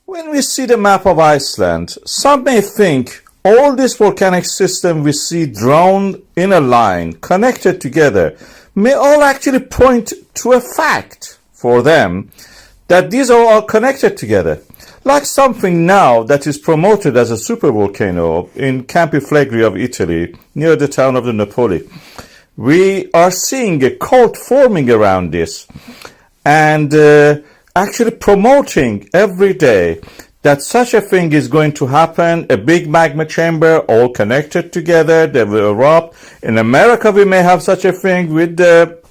When we see the map of Iceland, some may think all this volcanic system we see drawn in a line, connected together, may all actually point to a fact for them that these are all connected together. Like something now that is promoted as a supervolcano in Campi Flegrei of Italy, near the town of the Napoli. We are seeing a cult forming around this and actually promoting every day that such a thing is going to happen, a big magma chamber, all connected together, they will erupt. In America, we may have such a thing with the,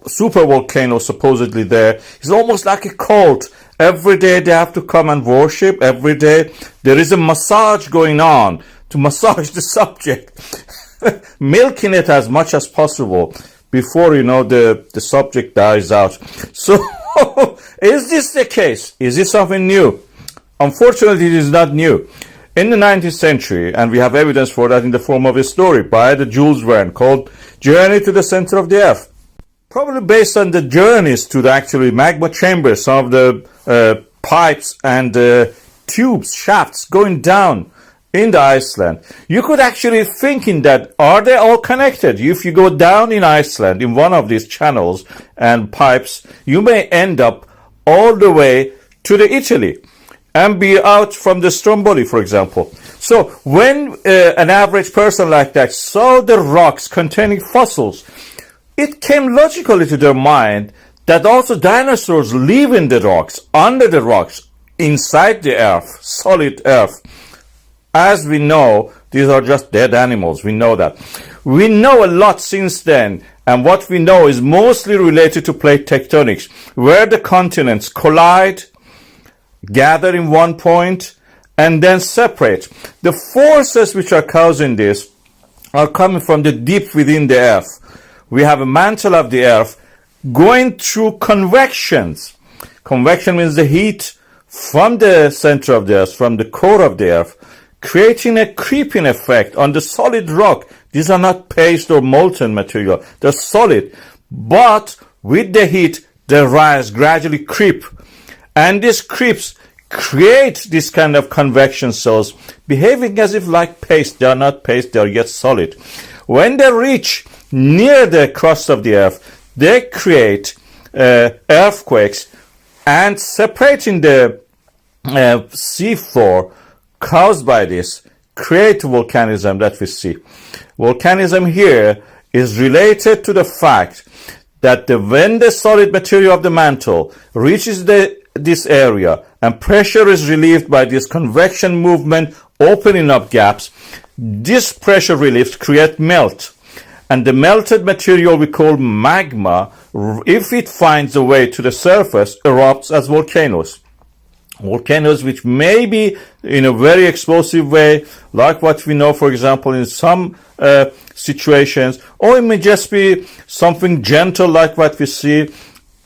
super volcano supposedly there. It's almost like a cult. Every day they have to come and worship. Every day there is a massage going on to massage the subject, milking it as much as possible before, the subject dies out. So, is this the case? Is this something new? Unfortunately, it is not new. In the 19th century, and we have evidence for that in the form of a story by the Jules Verne called Journey to the Center of the Earth. Probably based on the journeys to the actually magma chambers, some of the pipes and tubes, shafts going down in the Iceland. You could actually think in that, are they all connected? If you go down in Iceland in one of these channels and pipes, you may end up all the way to the Italy and be out from the Stromboli, for example. So when an average person like that saw the rocks containing fossils, it came logically to their mind that also dinosaurs live in the rocks, under the rocks, inside the earth, solid earth. As we know, these are just dead animals. We know that. We know a lot since then, and what we know is mostly related to plate tectonics, where the continents collide, gather in one point, and then separate. The forces which are causing this are coming from the deep within the earth. We have a mantle of the earth going through convections. Convection means the heat from the center of the earth, from the core of the earth, creating a creeping effect on the solid rock. These are not paste or molten material. They're solid. But with the heat, they rise, gradually creep. And these creeps create this kind of convection cells, behaving as if like paste. They are not paste, they are yet solid. When they reach near the crust of the earth, they create earthquakes, and separating the seafloor caused by this create volcanism that we see. Volcanism here is related to the fact that when the solid material of the mantle reaches this area and pressure is relieved by this convection movement opening up gaps, this pressure relief creates melt. And the melted material we call magma, if it finds a way to the surface, erupts as volcanoes. Volcanoes which may be in a very explosive way, like what we know, for example, in some situations, or it may just be something gentle like what we see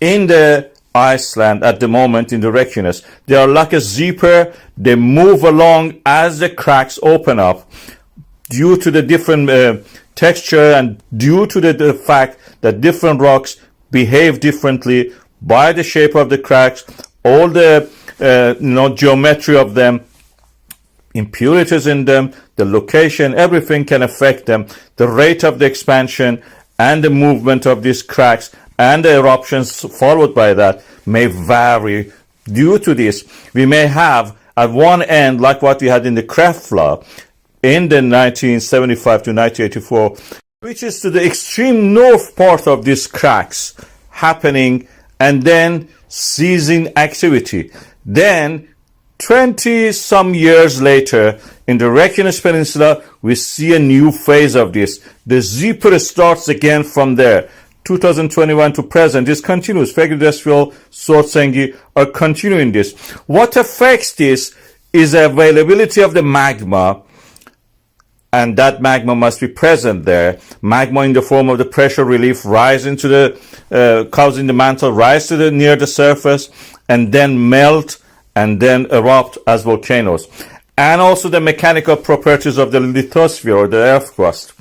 in the Iceland at the moment in the Reykjanes. They are like a zipper. They move along as the cracks open up due to the different texture and due to the fact that different rocks behave differently by the shape of the cracks, all the geometry of them, impurities in them, the location, everything can affect them. The rate of the expansion and the movement of these cracks and the eruptions followed by that may vary. Due to this, we may have at one end, like what we had in the Kraftfla in the 1975 to 1984, which is to the extreme north part of these cracks happening and then ceasing activity. Then 20 some years later in the Reykjanes Peninsula, we see a new phase of this. The zipper starts again from there. 2021 to present, this continues. Fagradalsfjall, Svartsengi are continuing this. What affects this is the availability of the magma, and that magma must be present there. Magma in the form of the pressure relief rise into the, causing the mantle rise to the near the surface, and then melt, and then erupt as volcanoes. And also the mechanical properties of the lithosphere, or the earth crust.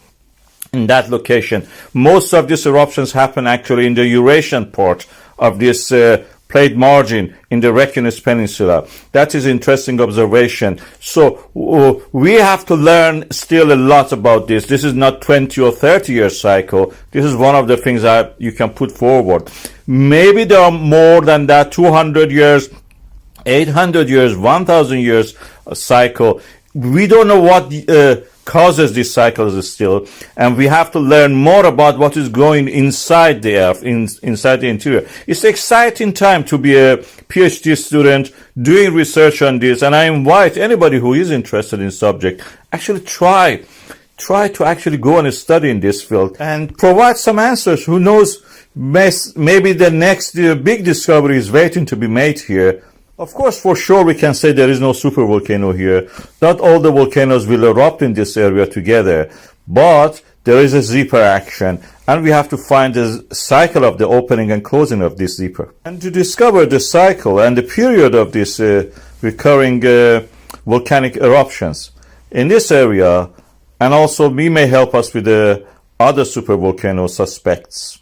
In that location, most of these eruptions happen actually in the Eurasian part of this plate margin in the Rekunus Peninsula. That is interesting observation. So we have to learn still a lot about this. This is not 20 or 30 year cycle. This is one of the things that you can put forward. Maybe there are more than that, 200 years, 800 years, 1000 years cycle. We don't know what causes these cycles still, and we have to learn more about what is going inside the earth, inside the interior. It's an exciting time to be a PhD student doing research on this, and I invite anybody who is interested in the subject, actually try to actually go and study in this field and provide some answers. Who knows, maybe the next big discovery is waiting to be made here. Of course, for sure, we can say there is no supervolcano here. Not all the volcanoes will erupt in this area together, but there is a zipper action, and we have to find the cycle of the opening and closing of this zipper. And to discover the cycle and the period of these recurring volcanic eruptions in this area, and also we may help us with the other supervolcano suspects.